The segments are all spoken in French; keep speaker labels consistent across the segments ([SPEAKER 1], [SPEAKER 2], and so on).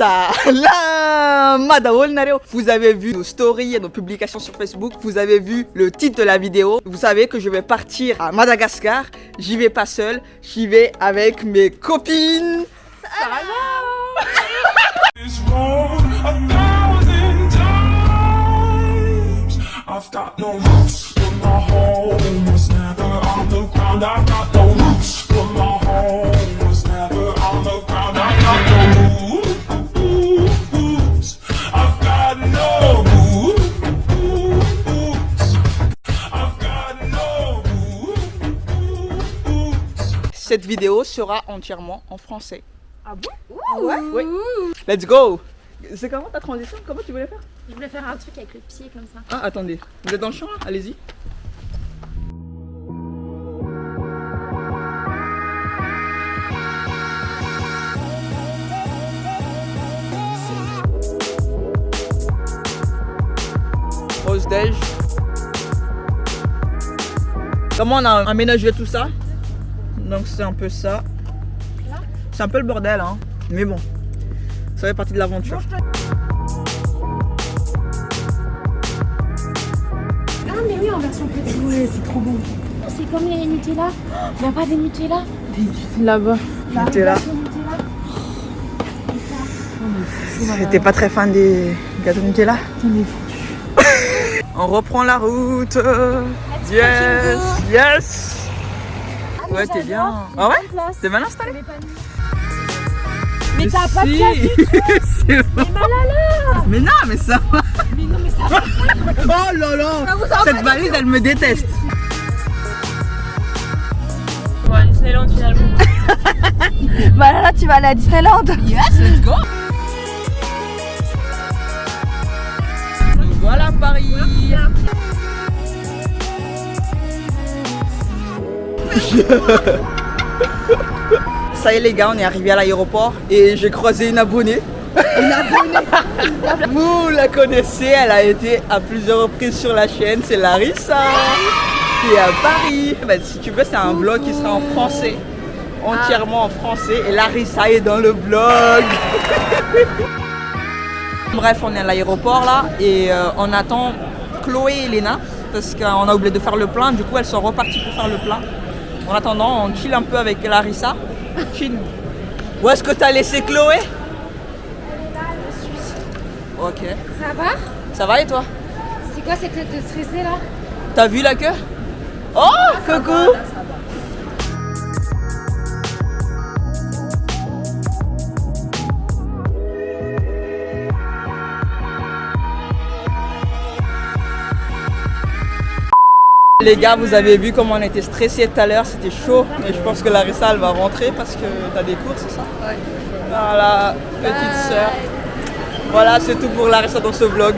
[SPEAKER 1] Salam Madaol. Vous avez vu nos stories et nos publications sur Facebook. Vous avez vu le titre de la vidéo. Vous savez que je vais partir à Madagascar. J'y vais pas seul, j'y vais avec mes copines. Salam. I've got no roots, but my home was never on the ground. I've got no roots, but my home was never on the ground. I've got no roots. I've got no roots. I've got no roots. Cette vidéo sera entièrement en français.
[SPEAKER 2] Ah bon?
[SPEAKER 1] Ouais, oui. Let's go. C'est comment ta transition? Comment tu voulais faire?
[SPEAKER 2] Je voulais faire un truc avec le pied comme ça.
[SPEAKER 1] Ah, attendez. Vous êtes dans le champ là? Allez-y. Rose Dej. Comment on a aménagé tout ça? Donc c'est un peu ça. C'est un peu le bordel, hein. Mais bon, ça fait partie de l'aventure.
[SPEAKER 2] Ah mais oui, en version petite. Ouais, c'est trop bon. C'est comme les Nutella. Il n'y a pas des Nutella?
[SPEAKER 1] Là-bas. Nutella. J'étais pas très fan des gâteaux Nutella. On reprend la route. Yes, yes. Ouais, t'es bien. Ah ouais? T'es mal installé?
[SPEAKER 2] Mais t'as pas de place du tout.
[SPEAKER 1] C'est bon.
[SPEAKER 2] Mais malala.
[SPEAKER 1] Mais non, mais ça va.
[SPEAKER 2] Mais non, mais ça va.
[SPEAKER 1] Oh là là. Cette valise, elle me déteste.
[SPEAKER 2] Bon, à Disneyland finalement.
[SPEAKER 3] Bah là, tu vas aller à Disneyland.
[SPEAKER 1] Yes, let's go. Voilà Paris. Ça y est les gars, on est arrivé à l'aéroport et j'ai croisé une abonnée. Une abonnée. Vous la connaissez, elle a été à plusieurs reprises sur la chaîne, c'est Larissa qui est à Paris. Bah, si tu veux, c'est un vlog qui sera en français, entièrement en français, et Larissa est dans le vlog. Bref, on est à l'aéroport là et on attend Chloé et Elena parce qu'on a oublié de faire le plein, du coup elles sont reparties pour faire le plein. En attendant, on chill un peu avec Larissa. Chill. Où est-ce que t'as laissé Chloé? Ok.
[SPEAKER 2] Ça va?
[SPEAKER 1] Ça va et toi?
[SPEAKER 2] C'est quoi cette tête de stressé là?
[SPEAKER 1] T'as vu la queue? Oh, coucou! Les gars, vous avez vu comment on était stressés tout à l'heure, c'était chaud. Et je pense que Larissa, elle va rentrer parce que t'as des cours, c'est ça? Ouais. Voilà, petite sœur. Voilà, c'est tout pour Larissa dans ce vlog.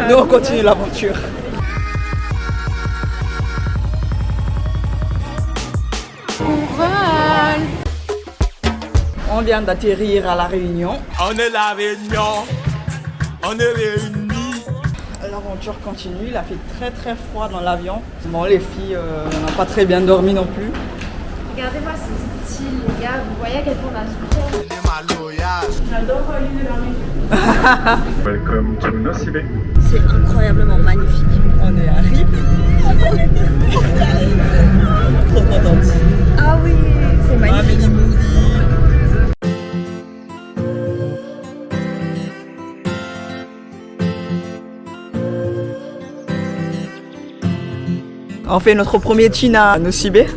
[SPEAKER 1] Nous, on continue l'aventure. On vient d'atterrir à La Réunion.
[SPEAKER 4] On est La Réunion. On est réunis.
[SPEAKER 1] L'aventure continue, il a fait très très froid dans l'avion. Bon, les filles n'ont pas très bien dormi non plus.
[SPEAKER 2] Regardez-moi ce style, les gars. Vous voyez à quel point on a souffert. J'adore l'île de la Réunion.
[SPEAKER 5] Welcome to Nocibé.
[SPEAKER 1] C'est incroyablement magnifique. On est à RIP. Trop contente.
[SPEAKER 3] Ah oui, c'est magnifique.
[SPEAKER 1] On fait notre premier chin à Nocibé.
[SPEAKER 2] Of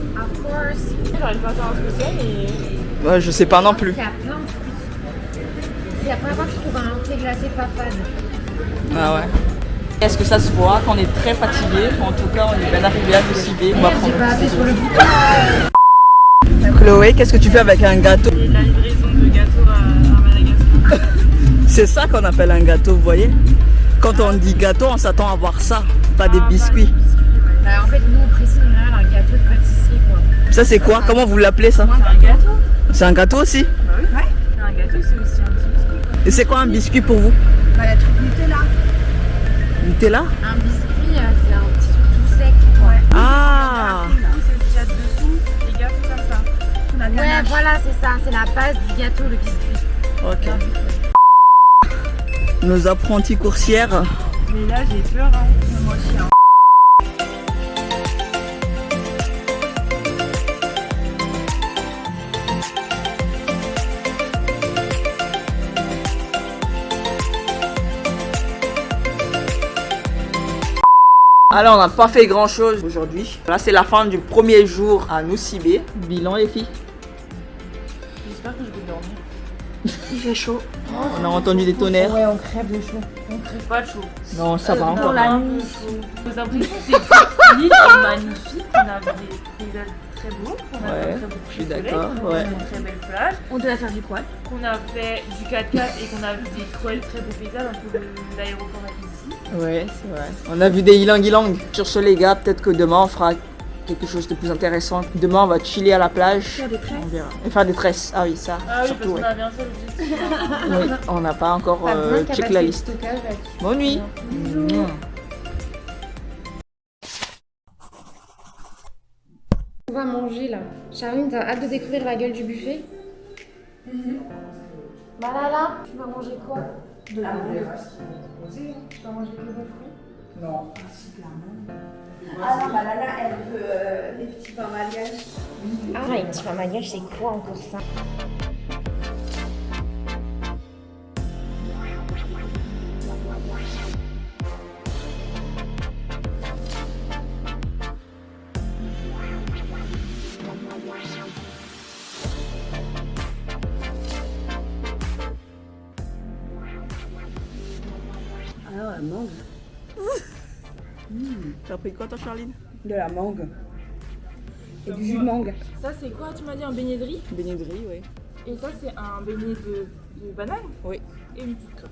[SPEAKER 2] course. J'arrive pas à faire un spécial et...
[SPEAKER 1] Ouais, je sais pas non plus.
[SPEAKER 2] Il y a plein de trucs. C'est la première fois que je trouve un thé glacé pas fade.
[SPEAKER 1] Ah ouais. Est-ce que ça se voit qu'on est très fatigué? En tout cas, on est bien arrivé à Nocibé. On va
[SPEAKER 2] J'ai
[SPEAKER 1] prendre
[SPEAKER 2] pas appuyé sur le bouton.
[SPEAKER 1] Chloé, qu'est-ce que tu fais avec un gâteau?
[SPEAKER 2] La livraison de gâteaux à Madagascar.
[SPEAKER 1] C'est ça qu'on appelle un gâteau, vous voyez? Quand on dit gâteau, on s'attend à voir ça, pas des biscuits.
[SPEAKER 2] Bah, en fait, nous on précise en général un gâteau de pâtisserie quoi.
[SPEAKER 1] Ça c'est quoi? Comment vous l'appelez ça?
[SPEAKER 2] C'est un gâteau.
[SPEAKER 1] C'est un gâteau aussi?
[SPEAKER 2] Bah oui. Ouais. Un gâteau c'est aussi un petit biscuit.
[SPEAKER 1] Et c'est quoi un biscuit pour vous?
[SPEAKER 3] Bah, la truc Nutella.
[SPEAKER 1] Nutella?
[SPEAKER 2] Un biscuit c'est un petit truc tout sec. Ouais.
[SPEAKER 1] Ah!
[SPEAKER 2] C'est ce qu'il y a dessous, les gâteaux comme ça. Ouais, voilà, c'est ça, c'est la la base du gâteau, le biscuit.
[SPEAKER 1] Ok. Nos apprentis coursières.
[SPEAKER 3] Mais là, j'ai peur, hein. Moi aussi, hein.
[SPEAKER 1] Alors, on n'a pas fait grand chose aujourd'hui. Là, c'est la fin du premier jour à Nosy-Be. Bilan, les filles.
[SPEAKER 3] J'espère que je vais dormir.
[SPEAKER 1] Il fait chaud. On a entendu des tonnerres.
[SPEAKER 3] Ouais, on crève de chaud. On crève pas de chaud.
[SPEAKER 1] Non, ça va encore.
[SPEAKER 3] Dans la nuit.
[SPEAKER 2] Nos impressions, c'est que l'île est magnifique. On a vu des paysages très beaux. On a
[SPEAKER 1] Ouais,
[SPEAKER 2] fait très beaucoup
[SPEAKER 1] je suis
[SPEAKER 2] de soleil.
[SPEAKER 1] d'accord,
[SPEAKER 2] On a
[SPEAKER 1] ouais.
[SPEAKER 2] fait une très belle plage.
[SPEAKER 3] On doit faire du quad.
[SPEAKER 2] Qu'on a fait du 4x4 et qu'on a vu des très beaux paysages, un peu de l'aéroport ici.
[SPEAKER 1] Ouais, c'est vrai. On a vu des ilang-ilang. Sur ce, les gars, peut-être que demain, on fera quelque chose de plus intéressant. Demain, on va chiller à la plage.
[SPEAKER 3] Faire des tresses.
[SPEAKER 1] On verra. Et faire des tresses. Ah oui, ça.
[SPEAKER 2] Ah oui,
[SPEAKER 1] surtout,
[SPEAKER 2] parce qu'on
[SPEAKER 1] ouais.
[SPEAKER 2] avait un seul objectif.
[SPEAKER 1] Oui, on n'a pas encore check la liste. Bonne nuit.
[SPEAKER 5] On va manger là. Charline, t'as hâte de découvrir la gueule du buffet? Malala, tu vas manger quoi? De la viande. Tu vas manger que des fruits?
[SPEAKER 1] Non.
[SPEAKER 3] Ah non, bah là, elle veut des petits pains malgaches.
[SPEAKER 5] Ah, les petits pains malgaches, c'est quoi encore ça?
[SPEAKER 3] Alors, la mangue.
[SPEAKER 1] T'as pris quoi, toi, Charline?
[SPEAKER 3] De la mangue. Et du jus de mangue.
[SPEAKER 2] Ça, c'est quoi? Tu m'as dit un beignet de riz?
[SPEAKER 1] Beignet de riz, oui.
[SPEAKER 2] Et ça, c'est un beignet de banane?
[SPEAKER 1] Oui.
[SPEAKER 2] Et une petite crêpe.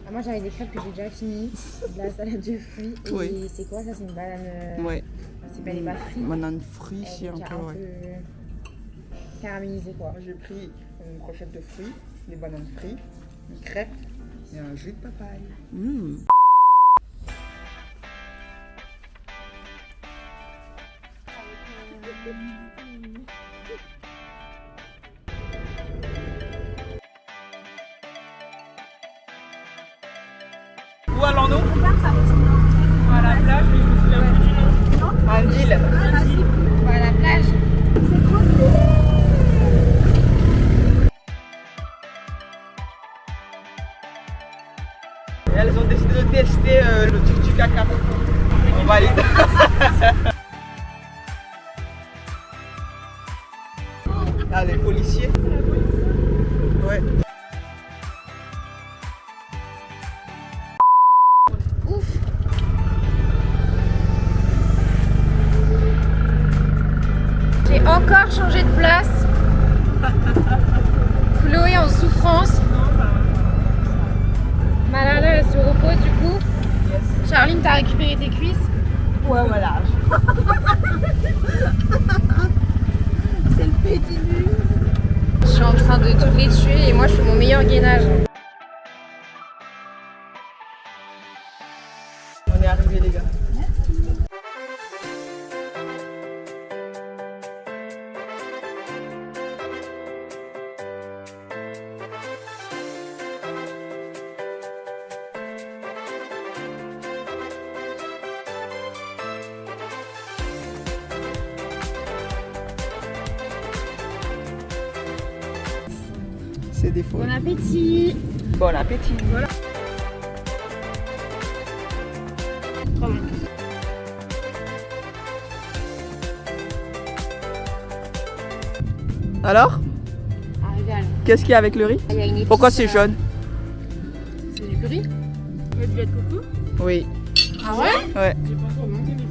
[SPEAKER 5] Ah, moi j'avais des crêpes que j'ai déjà finies. De la salade de fruits. Et
[SPEAKER 1] Oui.
[SPEAKER 5] c'est quoi ça? C'est une banane.
[SPEAKER 1] Ouais.
[SPEAKER 5] C'est pas les pas frites.
[SPEAKER 1] Banane fruits,
[SPEAKER 5] Elle
[SPEAKER 1] c'est
[SPEAKER 5] est
[SPEAKER 1] un
[SPEAKER 5] déjà
[SPEAKER 1] peu,
[SPEAKER 5] un
[SPEAKER 1] ouais.
[SPEAKER 5] peu caramélisée quoi.
[SPEAKER 6] Moi j'ai pris une brochette de fruits, des bananes frites, une crêpe et un jus de papaye.
[SPEAKER 1] Mmh. Où allons-nous?
[SPEAKER 2] À la plage, je me souviens plus du nom.
[SPEAKER 1] Un deal.
[SPEAKER 5] On va à la plage.
[SPEAKER 1] Et elles ont décidé de tester le tuk-tuk à 4. On valide. Ah, les policiers. Ouais.
[SPEAKER 5] J'ai encore changé de place. Chloé en souffrance. Malala elle se repose du coup. Charline, t'as récupéré tes cuisses.
[SPEAKER 3] Ouais, voilà. C'est le petit nu.
[SPEAKER 5] Je suis en train de toutes les tuer et moi je fais mon meilleur gainage.
[SPEAKER 1] On est arrivés, les gars. C'est des faux.
[SPEAKER 5] Bon appétit.
[SPEAKER 1] Bon appétit. Voilà. Alors,
[SPEAKER 5] Ah, regarde.
[SPEAKER 1] qu'est-ce qu'il y a avec le riz?
[SPEAKER 5] Il y a une épice,
[SPEAKER 1] Pourquoi c'est jaune?
[SPEAKER 5] C'est du curry.
[SPEAKER 2] Il y a du lait de coco.
[SPEAKER 1] Oui.
[SPEAKER 5] Ah ouais?
[SPEAKER 1] Ouais.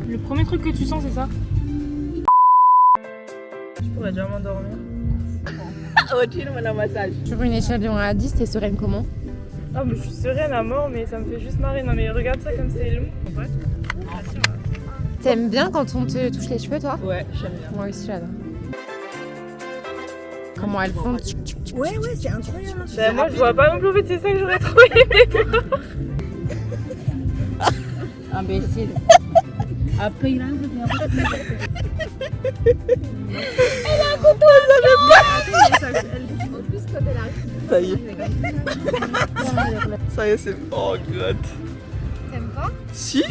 [SPEAKER 2] Le premier truc que tu sens, c'est ça. Je pourrais déjà m'endormir.
[SPEAKER 5] Sur une échelle de 1 à 10, t'es sereine comment?
[SPEAKER 2] Ah, mais je suis sereine à mort, mais ça me fait juste marrer. Non, mais regarde ça comme c'est long. Ouais.
[SPEAKER 5] T'aimes bien quand on te touche les cheveux toi?
[SPEAKER 1] Ouais, j'aime bien.
[SPEAKER 5] Moi aussi j'adore. Comment elles font?
[SPEAKER 3] Ouais, ouais, c'est incroyable.
[SPEAKER 2] Ben, moi, je vois pas non plus, en fait, c'est ça que j'aurais trop aimé.
[SPEAKER 3] Imbécile. Après, il a un peu bien. Elle a un couteau, ça veut pas.
[SPEAKER 1] Ça y est. Ça y est, c'est... Oh god.
[SPEAKER 2] T'aimes pas?
[SPEAKER 1] Si.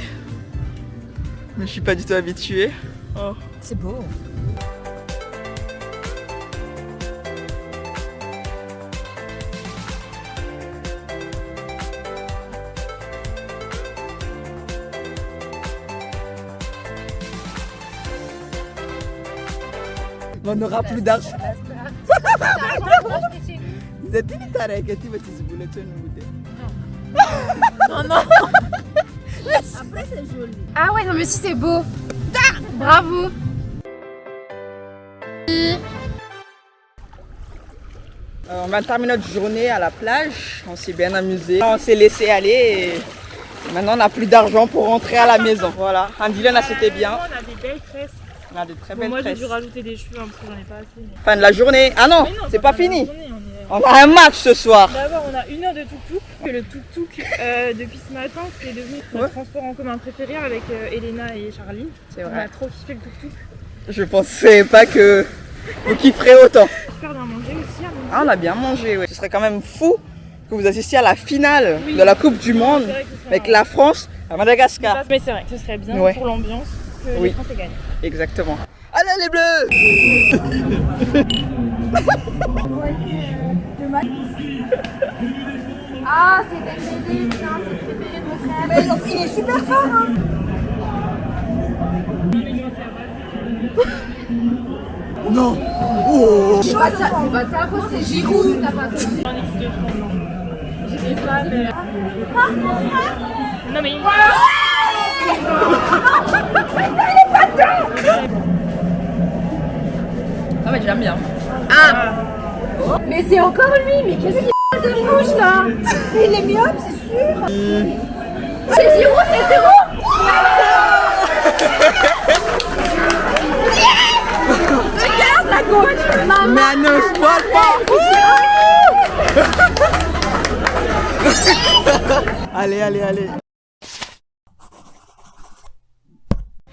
[SPEAKER 1] Mais je suis pas du tout habituée. Oh.
[SPEAKER 5] C'est beau.
[SPEAKER 1] On n'aura plus d'argent. Vous êtes une tarée que tu vas te zouler, tu
[SPEAKER 2] Non, non.
[SPEAKER 3] Après, c'est joli.
[SPEAKER 2] Ah ouais, non mais si c'est beau. Bravo.
[SPEAKER 1] On va terminer notre journée à la plage. On s'est bien amusé. On s'est laissé aller. Et maintenant, on n'a plus d'argent pour rentrer à la maison. Voilà. Andy, là, c'était bien.
[SPEAKER 7] On a des belles tresses.
[SPEAKER 1] On a des très
[SPEAKER 7] Bon,
[SPEAKER 1] belles
[SPEAKER 7] moi j'ai
[SPEAKER 1] tresses.
[SPEAKER 7] dû rajouter des cheveux parce que j'en ai pas assez. Mais...
[SPEAKER 1] Fin de la journée. Ah non,
[SPEAKER 7] Mais non,
[SPEAKER 1] c'est pas
[SPEAKER 7] dans la
[SPEAKER 1] fini.
[SPEAKER 7] journée,
[SPEAKER 1] On a un match ce soir.
[SPEAKER 7] D'abord, on a 1 heure de tuk-tuk. Le tuk-tuk, depuis ce matin, c'est devenu notre transport en commun préféré avec Elena et Charlie.
[SPEAKER 1] C'est
[SPEAKER 7] On
[SPEAKER 1] vrai.
[SPEAKER 7] a trop kiffé le tuk-tuk.
[SPEAKER 1] Je pensais pas que vous kifferez autant.
[SPEAKER 7] Super bien mangé aussi.
[SPEAKER 1] Ah, on a bien mangé, oui. Ce serait quand même fou que vous assistiez à la finale
[SPEAKER 7] Oui.
[SPEAKER 1] de la Coupe du Monde
[SPEAKER 7] C'est vrai que ce serait
[SPEAKER 1] avec
[SPEAKER 7] un-
[SPEAKER 1] la France à Madagascar.
[SPEAKER 7] Mais c'est vrai que ce serait bien
[SPEAKER 1] Ouais.
[SPEAKER 7] pour l'ambiance que
[SPEAKER 1] Oui.
[SPEAKER 7] les Français gagnent.
[SPEAKER 1] Exactement. Allez les bleus!
[SPEAKER 2] Ah, c'est Dembélé, putain, c'est le préféré de mon frère.
[SPEAKER 3] Mais donc, il est super fort, hein.
[SPEAKER 1] Non! Oh!
[SPEAKER 2] C'est pas de sa faute, c'est Giroud. T'as pas fait.
[SPEAKER 7] En équipe de France, non. J'étais pas, mais... Non mais...
[SPEAKER 1] Ah mais j'aime bien.
[SPEAKER 2] Mais c'est encore lui, mais qu'est-ce qu'il a de bouche là?
[SPEAKER 3] Il est myope, c'est sûr.
[SPEAKER 2] C'est Giroud, c'est Giroud.
[SPEAKER 3] Regarde la gauche. Maman.
[SPEAKER 1] Mais elle ne spoil pas! Allez, allez, allez.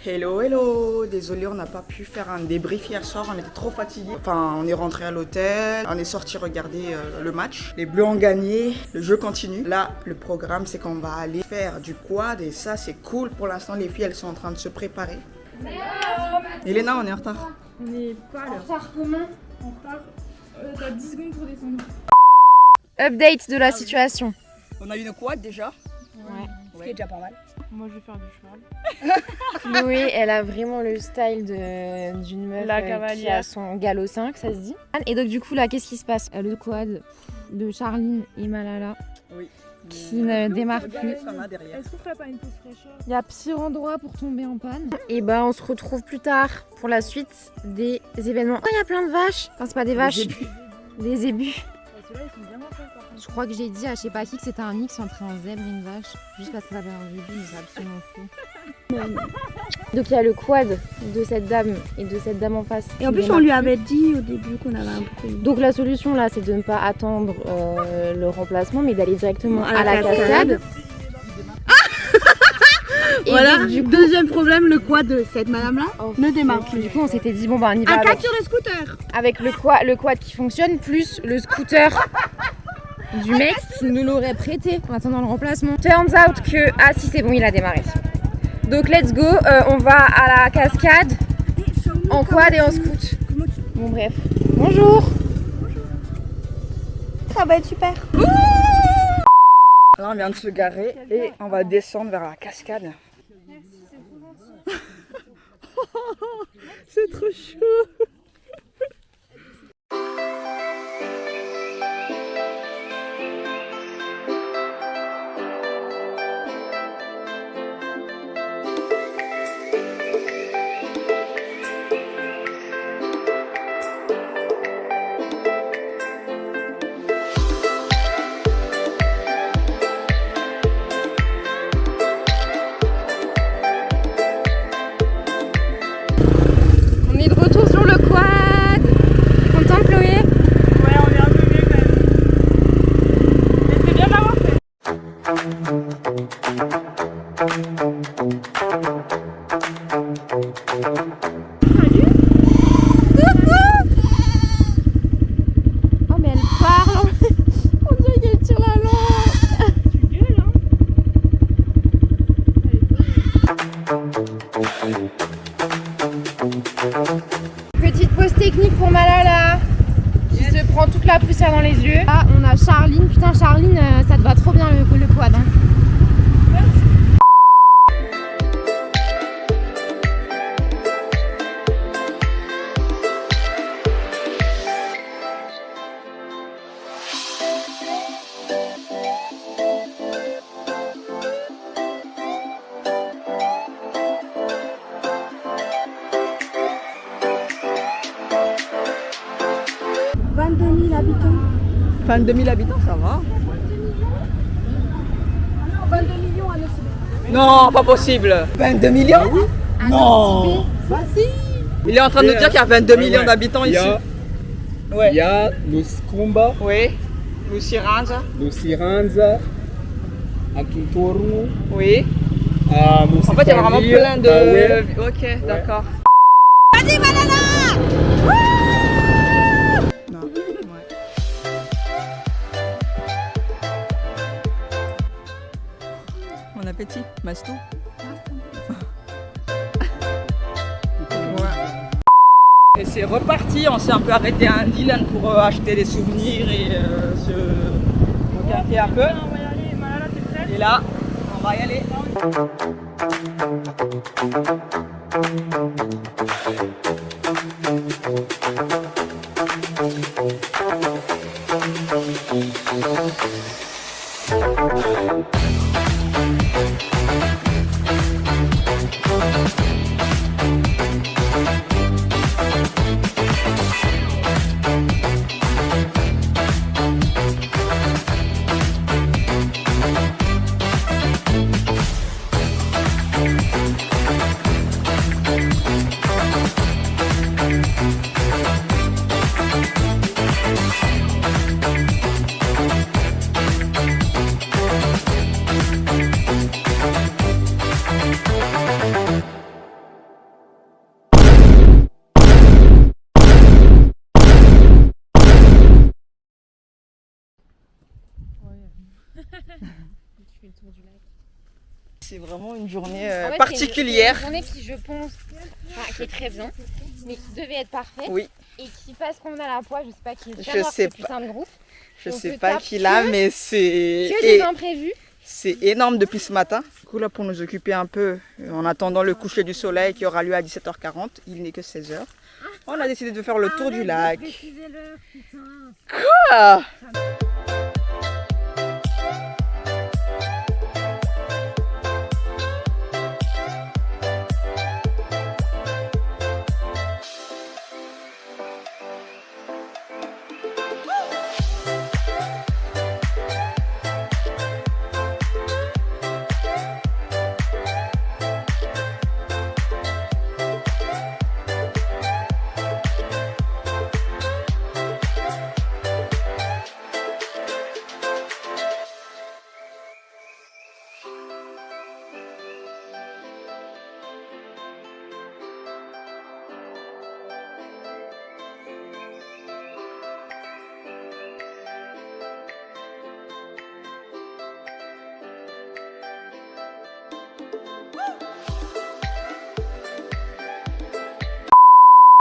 [SPEAKER 1] Hello, hello. Désolé, on n'a pas pu faire un débrief hier soir, on était trop fatigués. Enfin, on est rentré à l'hôtel, on est sorti regarder le match. Les Bleus ont gagné, le jeu continue. Là, le programme, c'est qu'on va aller faire du quad et ça, c'est cool. Pour l'instant, les filles, elles sont en train de se préparer. Elena, on est en retard.
[SPEAKER 7] On n'est pas à l'heure.
[SPEAKER 2] Retard comment?
[SPEAKER 7] On repart. T'as 10 secondes pour descendre.
[SPEAKER 2] Update de la situation.
[SPEAKER 1] On a eu une quad déjà.
[SPEAKER 3] Ce qui est déjà pas mal.
[SPEAKER 7] Moi je vais faire du cheval.
[SPEAKER 2] Chloé, elle a vraiment le style d'une meuf
[SPEAKER 7] La
[SPEAKER 2] qui
[SPEAKER 7] cavalière.
[SPEAKER 2] a son galop 5, ça se dit. Et donc du coup là, qu'est-ce qui se passe? Le quad de Charline et Malala
[SPEAKER 1] Oui.
[SPEAKER 2] qui ne démarre plus.
[SPEAKER 1] Derrière.
[SPEAKER 7] Est-ce qu'on ferait pas une pause fraîcheur?
[SPEAKER 2] Il y a pire endroit pour tomber en panne. Et bah on se retrouve plus tard pour la suite des événements. Oh, il y a plein de vaches. Enfin, c'est pas des vaches, des ébus.
[SPEAKER 7] Ceux-là ils sont bien faits par contre.
[SPEAKER 2] Je crois que j'ai dit à je sais pas qui que c'était un mix entre un zèbre et une vache. Juste parce que ça avait un début, mais c'est absolument fou. Donc il y a le quad de cette dame et de cette dame en face.
[SPEAKER 3] Et en
[SPEAKER 2] qui
[SPEAKER 3] plus,
[SPEAKER 2] démarre
[SPEAKER 3] on lui
[SPEAKER 2] plus.
[SPEAKER 3] avait dit au début qu'on avait un problème.
[SPEAKER 2] Donc la solution là, c'est de ne pas attendre le remplacement, mais d'aller directement
[SPEAKER 3] À
[SPEAKER 2] à
[SPEAKER 3] la
[SPEAKER 2] la
[SPEAKER 3] cascade.
[SPEAKER 2] cascade. Et
[SPEAKER 3] Voilà,
[SPEAKER 2] donc, du coup,
[SPEAKER 3] deuxième problème, le quad de cette madame-là
[SPEAKER 2] oh,
[SPEAKER 3] ne démarre
[SPEAKER 2] fuck.
[SPEAKER 3] plus.
[SPEAKER 2] Du coup, on s'était dit, bon bah on y va
[SPEAKER 3] Un
[SPEAKER 2] avec,
[SPEAKER 3] cap sur le scooter.
[SPEAKER 2] avec le quad qui fonctionne, plus le scooter du mec qui nous l'aurait prêté en attendant le remplacement. Turns out que, ah si c'est bon, il a démarré. Donc let's go, on va à la cascade en quad et en scoot. Bon bref, bonjour.
[SPEAKER 3] Ça va être super.
[SPEAKER 1] Là, on vient de se garer et on va descendre vers la cascade. C'est trop chaud.
[SPEAKER 2] On est de retour sur le quad. Content Chloé?
[SPEAKER 7] Ouais, on est un peu mieux quand même. Mais c'est bien d'avoir fait.
[SPEAKER 2] Oh mais elle part clair dans les yeux. Là, on a Charline. Putain, Charline, ça te va trop bien le quad. Hein.
[SPEAKER 1] Enfin, 2000 habitants, ça va.
[SPEAKER 5] 22 millions à Nocibé.
[SPEAKER 1] Non, pas possible. 22 millions Non. Il est en train de nous dire qu'il y a 22 millions d'habitants ici.
[SPEAKER 8] Il y a Luscumba,
[SPEAKER 1] Oui. Luciranza.
[SPEAKER 8] Luciranza, Akintoru,
[SPEAKER 1] Oui.
[SPEAKER 8] à
[SPEAKER 1] En fait, il y a vraiment plein de...
[SPEAKER 8] ouais.
[SPEAKER 1] Ok, d'accord. Non, ouais. Bon appétit, Mastou. Et c'est reparti, on s'est un peu arrêté à Andyland pour acheter des souvenirs et se regarder un peu.
[SPEAKER 7] On va y aller, Malala, t'es prête?
[SPEAKER 1] Et là, on va y aller. C'est vraiment une journée
[SPEAKER 2] En fait,
[SPEAKER 1] particulière.
[SPEAKER 2] C'est une journée qui, je pense, qui est très bien, mais qui devait être parfaite.
[SPEAKER 1] Oui.
[SPEAKER 2] Et qui, parce qu'on a la poids, je sais pas qui est
[SPEAKER 1] Je sais
[SPEAKER 2] ce putain de groupe.
[SPEAKER 1] Je
[SPEAKER 2] On
[SPEAKER 1] sais
[SPEAKER 2] se
[SPEAKER 1] pas
[SPEAKER 2] tape
[SPEAKER 1] qui l'a,
[SPEAKER 2] que-
[SPEAKER 1] mais c'est...
[SPEAKER 2] Que des imprévus.
[SPEAKER 1] C'est énorme depuis ce matin. Du coup, là, pour nous occuper un peu, en attendant le coucher du soleil qui aura lieu à 17h40, il n'est que 16h. On a décidé de faire le tour du lac. Quoi?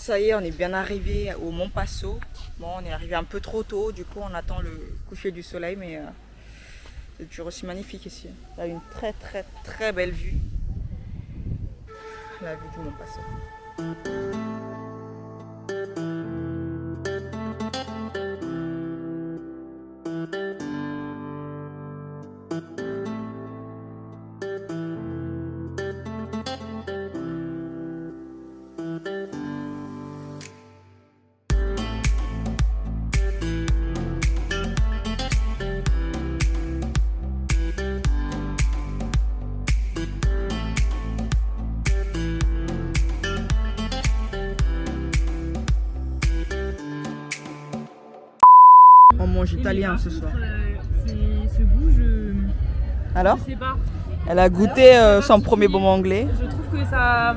[SPEAKER 1] Ça y est, on est bien arrivé au Mont Passo. Bon, on est arrivé un peu trop tôt, du coup on attend le coucher du soleil, mais c'est toujours aussi magnifique ici. Il y a une très belle vue. La vue du Mont Passo. On mange italien ce soir.
[SPEAKER 7] Ce goût,
[SPEAKER 1] Alors,
[SPEAKER 7] je sais pas.
[SPEAKER 1] elle a goûté son premier bonbon anglais.
[SPEAKER 7] Je trouve que ça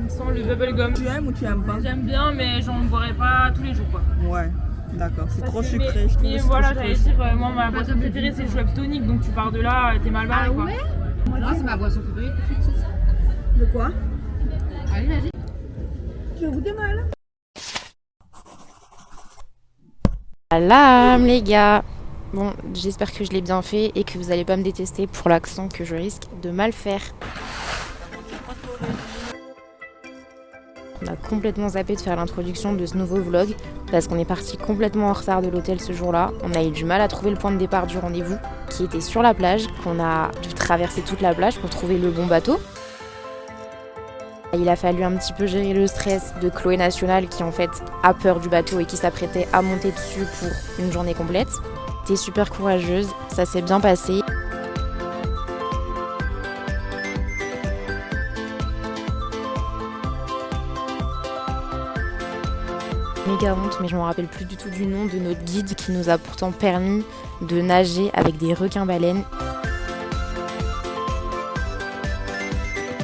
[SPEAKER 7] sent le bubblegum.
[SPEAKER 1] Tu aimes ou tu aimes pas?
[SPEAKER 7] J'aime bien, mais j'en boirais pas tous les jours, quoi.
[SPEAKER 1] Ouais, d'accord. C'est trop
[SPEAKER 7] Parce que-
[SPEAKER 1] sucré. Je trouve
[SPEAKER 7] Mais
[SPEAKER 1] que c'est
[SPEAKER 7] voilà,
[SPEAKER 1] trop
[SPEAKER 7] j'allais
[SPEAKER 1] sucré.
[SPEAKER 7] dire, moi ma boisson préférée c'est le Schweppes tonic, donc tu pars de là, t'es mal barré, quoi.
[SPEAKER 5] Moi, c'est ma boisson préférée.
[SPEAKER 1] De quoi?
[SPEAKER 5] Allez, vas-y.
[SPEAKER 3] Tu veux goûter, Malala?
[SPEAKER 2] Salam les gars. Bon, j'espère que je l'ai bien fait et que vous allez pas me détester pour l'accent que je risque de mal faire. On a complètement zappé de faire l'introduction de ce nouveau vlog parce qu'on est parti complètement en retard de l'hôtel ce jour-là. On a eu du mal à trouver le point de départ du rendez-vous qui était sur la plage, qu'on a dû traverser toute la plage pour trouver le bon bateau. Il a fallu un petit peu gérer le stress de Chloé National qui en fait a peur du bateau et qui s'apprêtait à monter dessus pour une journée complète. T'es super courageuse, ça s'est bien passé. Méga honte, mais je me rappelle plus du tout du nom de notre guide qui nous a pourtant permis de nager avec des requins-baleines.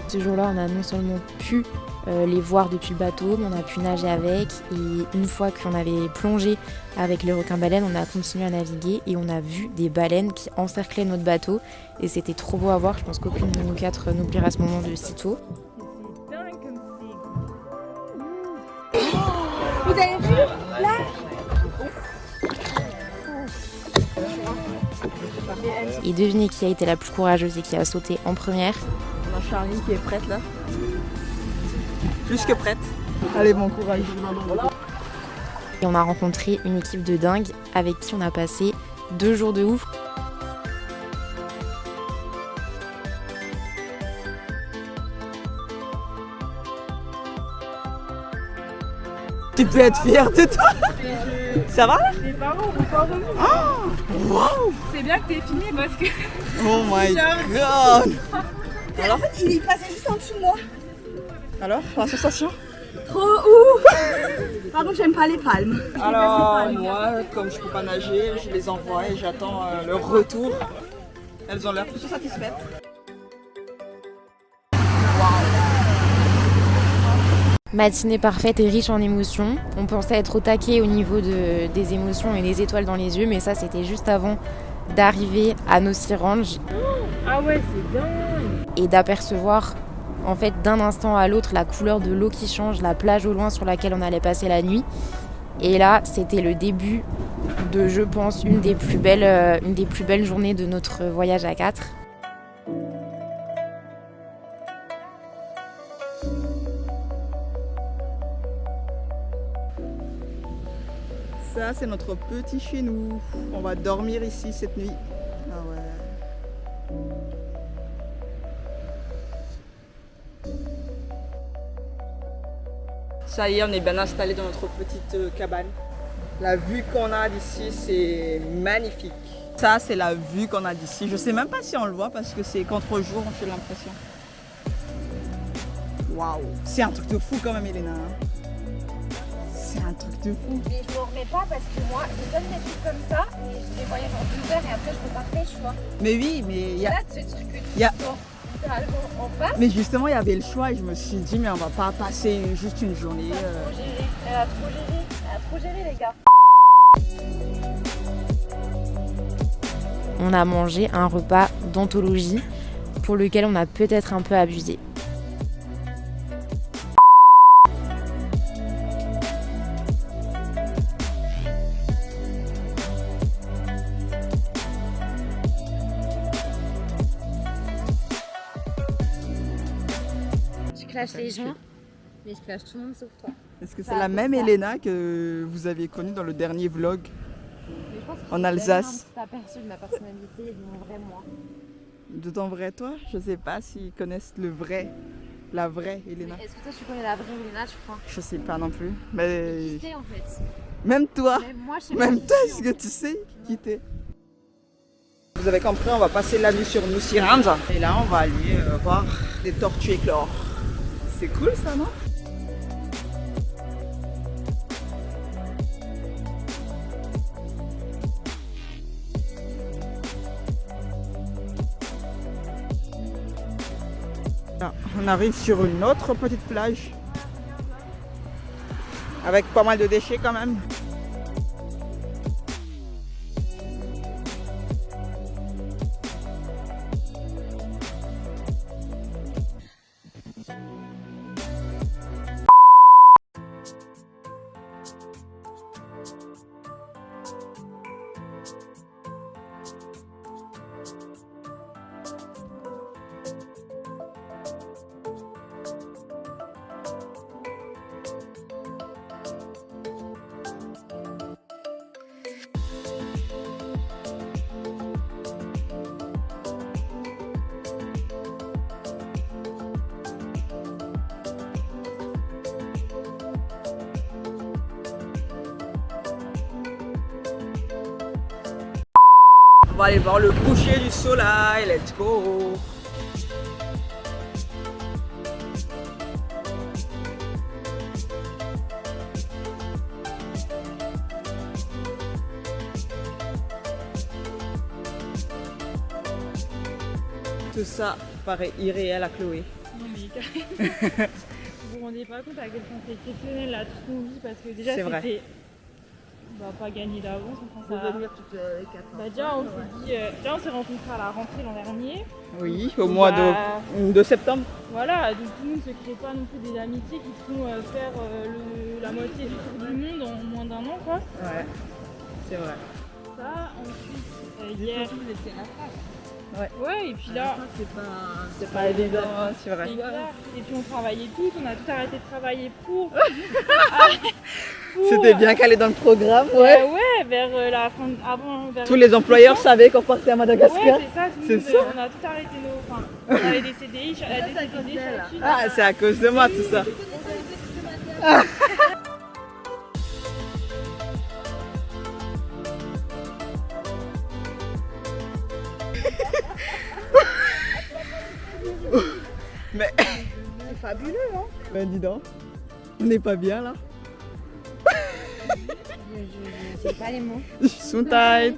[SPEAKER 2] Ce jour-là, on a non seulement pu les voir depuis le bateau, mais on a pu nager avec. Et une fois qu'on avait plongé avec les requins-baleines, on a continué à naviguer et on a vu des baleines qui encerclaient notre bateau. Et c'était trop beau à voir. Je pense qu'aucune de nous quatre n'oubliera ce moment de sitôt.
[SPEAKER 3] Vous avez vu là?
[SPEAKER 2] Et devinez qui a été la plus courageuse et qui a sauté en première.
[SPEAKER 1] On a Charline qui est prête là. Plus que prête. Allez, bon courage.
[SPEAKER 2] Et on a rencontré une équipe de dingues avec qui on a passé 2 jours de ouf.
[SPEAKER 1] Tu peux être fière de toi. Ça va là?
[SPEAKER 7] Les parents vont pas revenir.
[SPEAKER 1] Oh, wow.
[SPEAKER 7] C'est bien que t'aies filmé parce que.
[SPEAKER 1] Oh my god.
[SPEAKER 3] Alors en fait, il passait juste en dessous de moi.
[SPEAKER 1] Alors, la sensation?
[SPEAKER 3] Trop ouf. Par contre, j'aime pas les palmes.
[SPEAKER 1] Alors, moi, comme je peux pas nager, je les envoie et j'attends leur retour. Elles ont l'air plutôt satisfaites.
[SPEAKER 2] Matinée parfaite et riche en émotions. On pensait être au taquet au niveau des émotions et des étoiles dans les yeux, mais ça c'était juste avant d'arriver à Nosy Ranch
[SPEAKER 7] Ah ouais, c'est dingue.
[SPEAKER 2] et d'apercevoir en fait d'un instant à l'autre la couleur de l'eau qui change, la plage au loin sur laquelle on allait passer la nuit. Et là, c'était le début de, je pense, une des plus belles journées de notre voyage à 4.
[SPEAKER 1] Ça, c'est notre petit chez nous. On va dormir ici cette nuit. Ah ouais. Ça y est, on est bien installé dans notre petite cabane. La vue qu'on a d'ici, c'est magnifique. Ça, c'est la vue qu'on a d'ici. Je sais même pas si on le voit parce que c'est contre-jour, j'ai l'impression. Waouh, c'est un truc de fou quand même, Elena. C'est un truc de fou.
[SPEAKER 2] Mais je m'en remets pas parce que moi, je donne des trucs comme ça et je les voyais en 2 heures et après je repartais, tu vois.
[SPEAKER 1] Mais oui, mais il y a...
[SPEAKER 2] Là, de se dire que tu
[SPEAKER 1] y a-
[SPEAKER 2] sors littéralement en face.
[SPEAKER 1] Mais justement, il y avait le choix et je me suis dit, mais on va pas passer juste une journée.
[SPEAKER 2] Elle a trop géré les gars. On a mangé un repas d'anthologie pour lequel on a peut-être un peu abusé. Je clash les gens, mais je clash tout le monde sauf toi.
[SPEAKER 1] Est-ce que c'est la même Elena que vous aviez connue dans le dernier vlog
[SPEAKER 2] Mais je pense que
[SPEAKER 1] en
[SPEAKER 2] tu as
[SPEAKER 1] Alsace?
[SPEAKER 2] un petit aperçu de ma personnalité et de mon vrai moi.
[SPEAKER 1] De ton vrai toi? Je sais pas s'ils connaissent le vrai, la vraie Elena.
[SPEAKER 2] Est-ce que toi tu connais la vraie Elena, tu crois?
[SPEAKER 1] Je sais pas non plus. Mais
[SPEAKER 2] Qui sais en fait?
[SPEAKER 1] même toi,
[SPEAKER 2] Même moi je sais pas.
[SPEAKER 1] même
[SPEAKER 2] qui
[SPEAKER 1] toi,
[SPEAKER 2] je
[SPEAKER 1] est-ce
[SPEAKER 2] suis,
[SPEAKER 1] que tu sais qui t'es? Vous avez compris, on va passer la nuit sur Nosy Ranch. Et là, on va aller voir des tortues éclore. C'est cool ça, non? Là, on arrive sur une autre petite plage. Avec pas mal de déchets quand même. va aller voir le coucher du soleil. Let's go. Tout ça paraît irréel à Chloé.
[SPEAKER 7] Non mais carrément. Vous vous rendez pas compte à quel point c'est exceptionnel là, tout ce qu'on vit, parce que déjà
[SPEAKER 1] C'est vrai.
[SPEAKER 7] c'était pas gagné d'avance. Enfin,
[SPEAKER 6] Faut
[SPEAKER 7] ça...
[SPEAKER 6] venir toutes les 4 ans.
[SPEAKER 7] Déjà on s'est dit, déjà on s'est rencontrés à la rentrée l'an dernier.
[SPEAKER 1] Oui, au mois de septembre.
[SPEAKER 7] Voilà, donc tout le monde ne se crée pas non plus des amitiés qui font faire la moitié du tour du monde en moins d'un an quoi.
[SPEAKER 1] Ouais, c'est vrai.
[SPEAKER 7] Ça, ensuite hier. Ouais, et puis là,
[SPEAKER 1] C'est pas évident, hein, c'est vrai.
[SPEAKER 7] c'est clair. Et puis on travaillait toutes, on a tout arrêté de travailler pour.
[SPEAKER 1] C'était bien calé dans le programme, ouais.
[SPEAKER 7] Ouais, vers la fin, avant. Vers
[SPEAKER 1] Tous les employeurs savaient qu'on partait à Madagascar.
[SPEAKER 7] Ouais, c'est ça, tout le
[SPEAKER 1] C'est
[SPEAKER 7] monde,
[SPEAKER 1] ça.
[SPEAKER 7] on a tout arrêté nos. Enfin, on avait des CDI, chacune.
[SPEAKER 1] Ah, c'est à cause de moi tout ça. Mais
[SPEAKER 6] C'est fabuleux, hein.
[SPEAKER 1] ben dis donc, on n'est pas bien là.
[SPEAKER 2] Je sais pas les mots.
[SPEAKER 1] Gesundheit.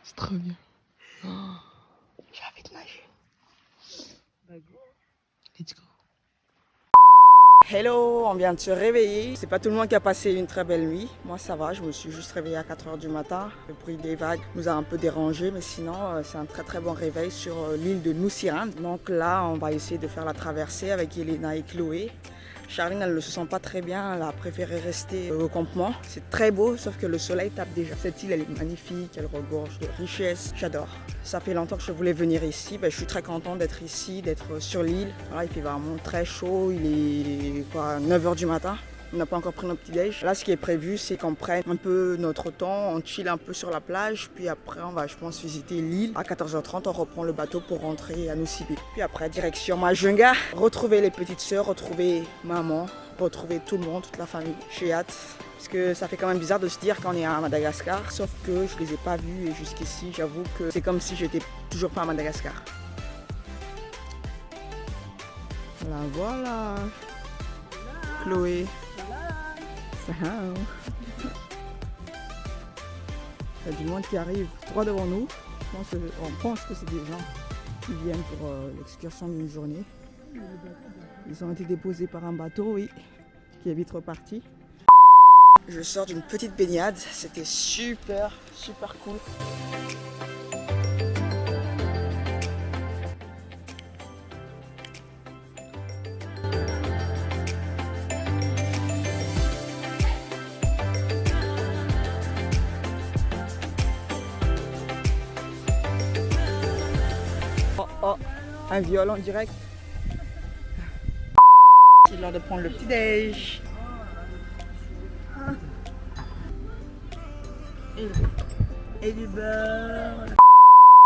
[SPEAKER 1] C'est trop bien. Oh, j'ai envie de nager. Let's go. Hello, on vient de se réveiller. C'est pas tout le monde qui a passé une très belle nuit. Moi ça va, je me suis juste réveillée à 4 h du matin. Le bruit des vagues nous a un peu dérangé, mais sinon c'est un très bon réveil sur l'île de Nuusirand. Donc là on va essayer de faire la traversée avec Elena et Chloé. Charline, elle ne se sent pas très bien, elle a préféré rester au campement. C'est très beau, sauf que le soleil tape déjà. Cette île, elle est magnifique, elle regorge de richesses. J'adore. Ça fait longtemps que je voulais venir ici. Je suis très contente d'être ici, d'être sur l'île. Voilà, il fait vraiment très chaud, il est 9 h du matin. On n'a pas encore pris notre petit-déj. Là, ce qui est prévu, c'est qu'on prenne un peu notre temps, on chill un peu sur la plage, puis après, on va, je pense, visiter l'île. À 14 h 30, on reprend le bateau pour rentrer à Nosy Be. Puis après, direction Majunga, retrouver les petites sœurs, retrouver maman, retrouver tout le monde, toute la famille. J'ai hâte, parce que ça fait quand même bizarre de se dire qu'on est à Madagascar, sauf que je les ai pas vus et jusqu'ici, j'avoue que c'est comme si j'étais toujours pas à Madagascar. Voilà. Chloé. Salam. Il y a du monde qui arrive droit devant nous. On pense que c'est des gens qui viennent pour l'excursion d'une journée. Ils ont été déposés par un bateau, oui, qui est vite reparti. Je sors d'une petite baignade, c'était super cool. Oh, un viol en direct. C'est l'heure de prendre le petit déj. Et du beurre.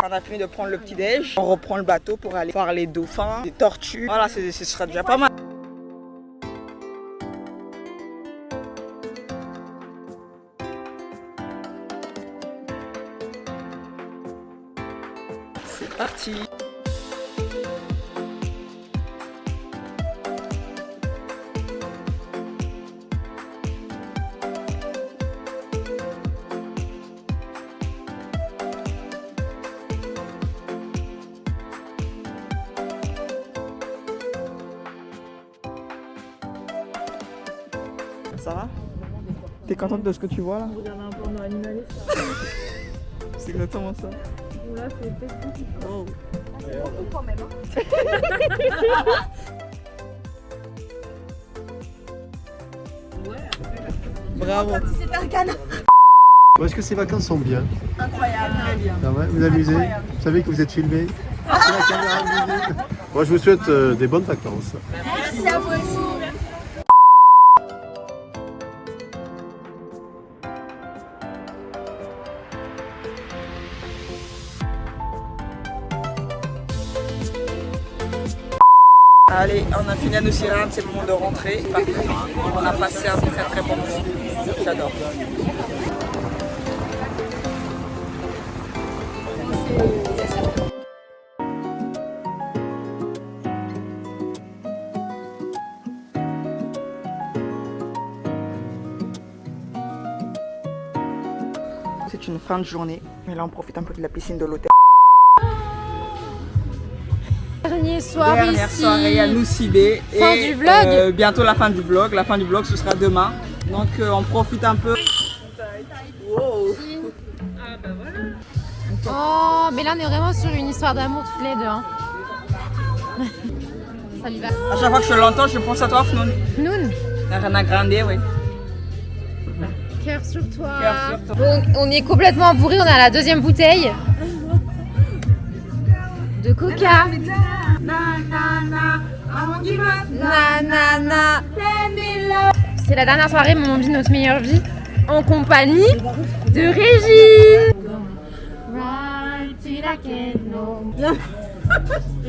[SPEAKER 1] On a fini de prendre le petit déj. On reprend le bateau pour aller voir les dauphins, les tortues. Voilà, ce sera déjà pas mal. C'est parti. Ça va? T'es contente de ce que tu vois là?
[SPEAKER 7] On regarde un porno animaliste.
[SPEAKER 1] C'est exactement ça.
[SPEAKER 7] Bon, là, c'est peut-être beaucoup.
[SPEAKER 1] Oh.
[SPEAKER 3] C'est beaucoup quand même.
[SPEAKER 1] Bravo.
[SPEAKER 3] C'est un canard.
[SPEAKER 9] Bon, est-ce que ces vacances sont bien?
[SPEAKER 3] Incroyable.
[SPEAKER 1] Très bien.
[SPEAKER 9] Ah ouais, vous amusez? Vous savez que vous êtes filmé? C'est la caméra visible. Moi, je vous souhaite des bonnes vacances.
[SPEAKER 3] Merci à vous aussi.
[SPEAKER 1] Allez, on a fini à nous rendre, c'est le moment de rentrer. Parfait. On a passé un très très bon moment. J'adore. C'est une fin de journée, mais là on profite un peu de la piscine de l'hôtel.
[SPEAKER 2] Dernière soirée
[SPEAKER 1] Dernière
[SPEAKER 2] ici.
[SPEAKER 1] soirée à Nosy-Be.
[SPEAKER 2] Fin du vlog.
[SPEAKER 1] Bientôt la fin du vlog. La fin du vlog ce sera demain. Donc on profite un peu. Wow.
[SPEAKER 2] Oh, mais là on est vraiment sur une histoire d'amour toutes les deux. Hein. Ça lui va.
[SPEAKER 1] À chaque fois que je l'entends, je pense à toi, Fnoun.
[SPEAKER 2] Noun,
[SPEAKER 1] Ariana Grande, oui.
[SPEAKER 2] cœur sur toi.
[SPEAKER 1] Cœur sur toi.
[SPEAKER 2] Bon, on est complètement bourré, on a la deuxième bouteille de coca. Nanana. C'est la dernière soirée, mon vie, notre meilleure vie, en compagnie de Régine.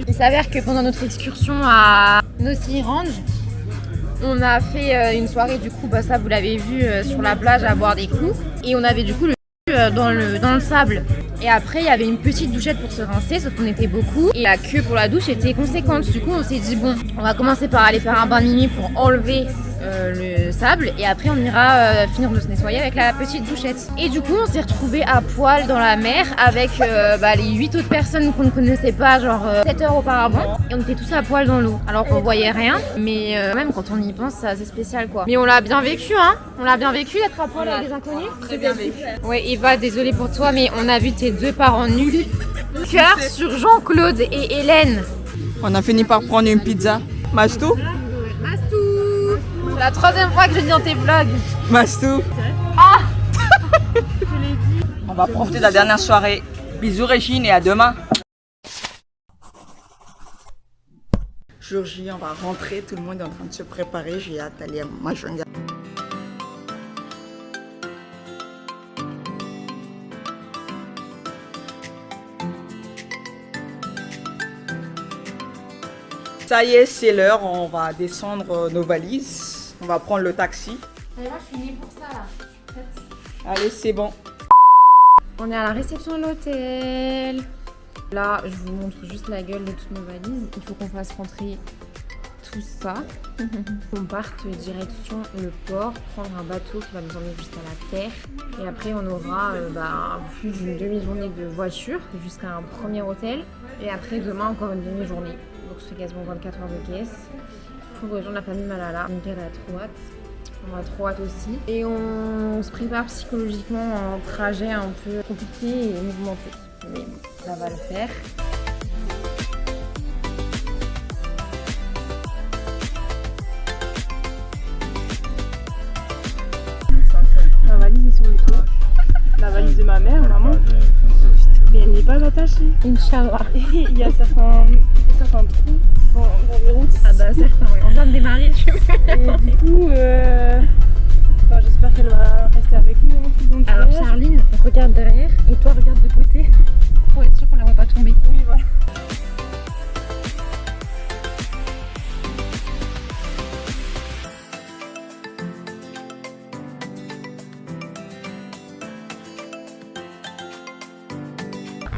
[SPEAKER 2] Il s'avère que pendant notre excursion à Nosy Range, on a fait une soirée, du coup, bah ça vous l'avez vu sur la plage à boire des coups. Et on avait du coup le dans le sable. Et après, il y avait une petite douchette pour se rincer, sauf qu'on était beaucoup. Et la queue pour la douche était conséquente. Du coup, on s'est dit, bon, on va commencer par aller faire un bain de minuit pour enlever le sable. Et après, on ira finir de se nettoyer avec la petite douchette. Et du coup, on s'est retrouvés à poil dans la mer avec les 8 autres personnes qu'on ne connaissait pas, genre 7 heures auparavant. Et on était tous à poil dans l'eau, alors qu'on voyait rien. Mais même quand on y pense, c'est assez spécial, quoi. Mais on l'a bien vécu, hein. On l'a bien vécu d'être à poil avec des inconnus.
[SPEAKER 1] Très bien vécu.
[SPEAKER 2] Ouais, Eva, désolée pour toi, mais on a vu tes deux parents nuls. Cœur sur Jean-Claude et Hélène.
[SPEAKER 1] On a fini par prendre une pizza. Mastou?
[SPEAKER 2] Mastou. C'est la troisième fois que je dis dans tes vlogs.
[SPEAKER 1] Mastou?
[SPEAKER 2] Ah.
[SPEAKER 1] On va profiter de la dernière soirée. Bisous Régine et à demain. Jour J, on va rentrer. Tout le monde est en train de se préparer. J'ai hâte d'aller à Majunga. Ça y est, c'est l'heure, on va descendre nos valises. On va prendre le taxi.
[SPEAKER 2] Allez, moi je suis née pour ça là.
[SPEAKER 1] Allez, c'est bon.
[SPEAKER 2] On est à la réception de l'hôtel. Là, je vous montre juste la gueule de toutes nos valises. Il faut qu'on fasse rentrer tout ça. On parte direction le port, prendre un bateau qui va nous emmener jusqu'à la terre. Et après, on aura plus d'une demi-journée de voiture jusqu'à un premier hôtel. Et après, demain, encore une demi-journée. Donc, ça fait quasiment 24 heures de caisse pour rejoindre la famille Malala. Donc, elle a trop hâte. On a trop hâte aussi. Et on se prépare psychologiquement à un trajet un peu compliqué et mouvementé. Mais bon, ça va le faire.
[SPEAKER 7] La valise est sur le toit. La valise de ma mère, maman. Mais elle n'est pas attachée.
[SPEAKER 2] Inch'Allah.
[SPEAKER 7] Il y a certains trous dans les routes.
[SPEAKER 2] Ah bah certains, oui. On vient de démarrer, tu veux.
[SPEAKER 7] Et du coup, j'espère qu'elle va rester avec nous tout le long du
[SPEAKER 2] Alors
[SPEAKER 7] voyage.
[SPEAKER 2] Charline, regarde derrière et toi regarde de côté pour être sûr qu'on la voit pas tomber.
[SPEAKER 7] Oui, voilà.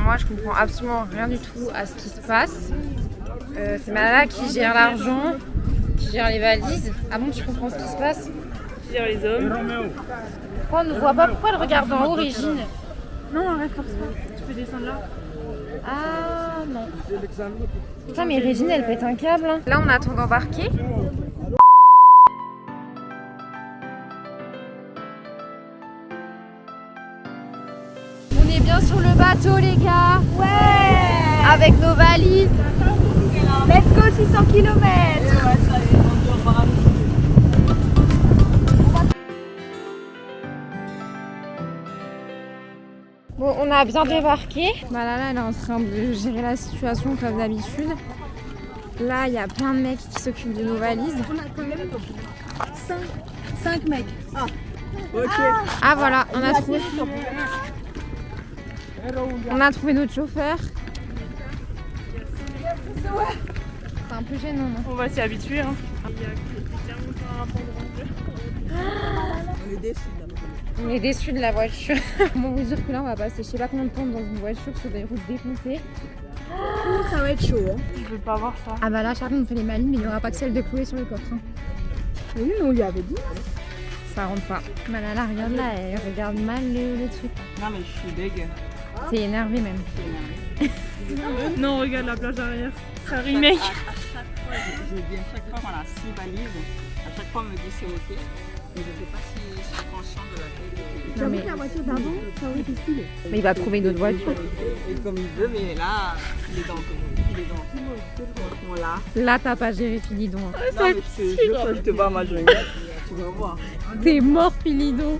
[SPEAKER 2] Moi je comprends absolument rien du tout à ce qui se passe. C'est Malala qui gère l'argent, qui gère les valises. Ah bon, tu comprends ce qui se passe?
[SPEAKER 7] Qui gère les hommes.
[SPEAKER 2] Pourquoi on ne voit pas? Pourquoi elle regarde en haut, Régine?
[SPEAKER 7] Non, arrête forcément. Tu peux descendre là.
[SPEAKER 2] Ah non. Putain mais Régine elle pète un câble. Hein. Là on attend d'embarquer. bientôt les gars.
[SPEAKER 3] Ouais.
[SPEAKER 2] Avec nos valises.
[SPEAKER 3] Let's go 600 km.
[SPEAKER 2] Bon, on a bien débarqué. Malala, elle est en train de gérer la situation comme d'habitude. Là, il y a plein de mecs qui s'occupent de nos valises.
[SPEAKER 3] On a quand même 5 mecs.
[SPEAKER 2] Ah voilà, on a trouvé. On a trouvé notre chauffeur. C'est un peu gênant, non?
[SPEAKER 7] On va s'y habituer. Hein. Il y a clairement pas un rapport de
[SPEAKER 1] On est déçus là.
[SPEAKER 2] On est déçus de la voiture. Bon, vous dire que là, on va passer je sais pas combien de temps dans une voiture sur des routes défoncées.
[SPEAKER 3] Ça va être chaud. Hein.
[SPEAKER 7] Je veux pas voir ça.
[SPEAKER 2] Ah bah là, Charline, on fait les malines, mais il n'y aura pas que celle de Chloé sur le coffre. Hein.
[SPEAKER 3] Oui, on lui avait dit.
[SPEAKER 2] Ça rentre pas. Malala, regarde là, elle regarde mal le truc.
[SPEAKER 1] Non mais je suis deg.
[SPEAKER 2] T'es énervé même.
[SPEAKER 7] Non, regarde la plage arrière. C'est un remake.
[SPEAKER 1] À chaque fois, je dis à chaque fois qu'on a 6 valises, à chaque fois on me dit c'est ok. Mais je sais pas si je suis consciente de la taille.
[SPEAKER 2] Non, mais...
[SPEAKER 3] La voiture d'avant, ça aurait été stylé.
[SPEAKER 2] mais il va trouver une autre voiture.
[SPEAKER 1] Et comme il veut, mais là, il est dans Voilà.
[SPEAKER 2] Là, t'as pas géré Philidon. Hein.
[SPEAKER 1] Non, mais je te jure, quand je te vois ma journée, tu vas voir.
[SPEAKER 2] T'es mort, Philidon.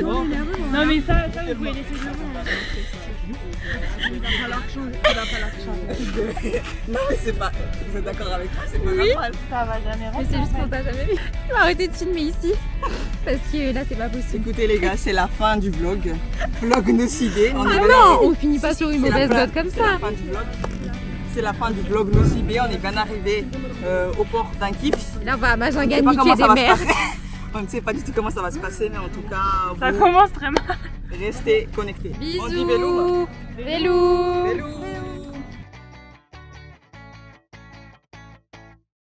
[SPEAKER 7] Non, mais ça vous pouvez laisser devant.
[SPEAKER 3] Il va falloir changer.
[SPEAKER 1] Non, mais c'est pas. Vous êtes d'accord avec moi, c'est pas normal.
[SPEAKER 7] Ça va jamais
[SPEAKER 2] Mais
[SPEAKER 7] rentrer.
[SPEAKER 2] c'est juste qu'on t'a jamais vu. Il va arrêter de filmer ici. Parce que là, c'est pas possible.
[SPEAKER 1] Écoutez, les gars, c'est la fin du vlog. Vlog Nocibé. On est
[SPEAKER 2] Ah
[SPEAKER 1] bien
[SPEAKER 2] non,
[SPEAKER 1] arrivé.
[SPEAKER 2] on finit pas sur une
[SPEAKER 1] C'est la
[SPEAKER 2] mauvaise
[SPEAKER 1] fin-
[SPEAKER 2] note comme
[SPEAKER 1] c'est la
[SPEAKER 2] ça.
[SPEAKER 1] fin du vlog. C'est la fin du vlog Nocibé. On est bien arrivé au port d'un kiff.
[SPEAKER 2] Là, on va à
[SPEAKER 1] On ne sait
[SPEAKER 2] Majinga
[SPEAKER 1] pas
[SPEAKER 2] niquer
[SPEAKER 1] comment
[SPEAKER 2] des
[SPEAKER 1] ça va se
[SPEAKER 2] mères.
[SPEAKER 1] passer. On ne sait pas du tout comment ça va se passer, mais en tout cas,
[SPEAKER 7] Ça
[SPEAKER 1] vous
[SPEAKER 7] commence très mal.
[SPEAKER 1] restez connectés. On dit vélo.
[SPEAKER 2] Bisous. Vélo.
[SPEAKER 1] Vélo.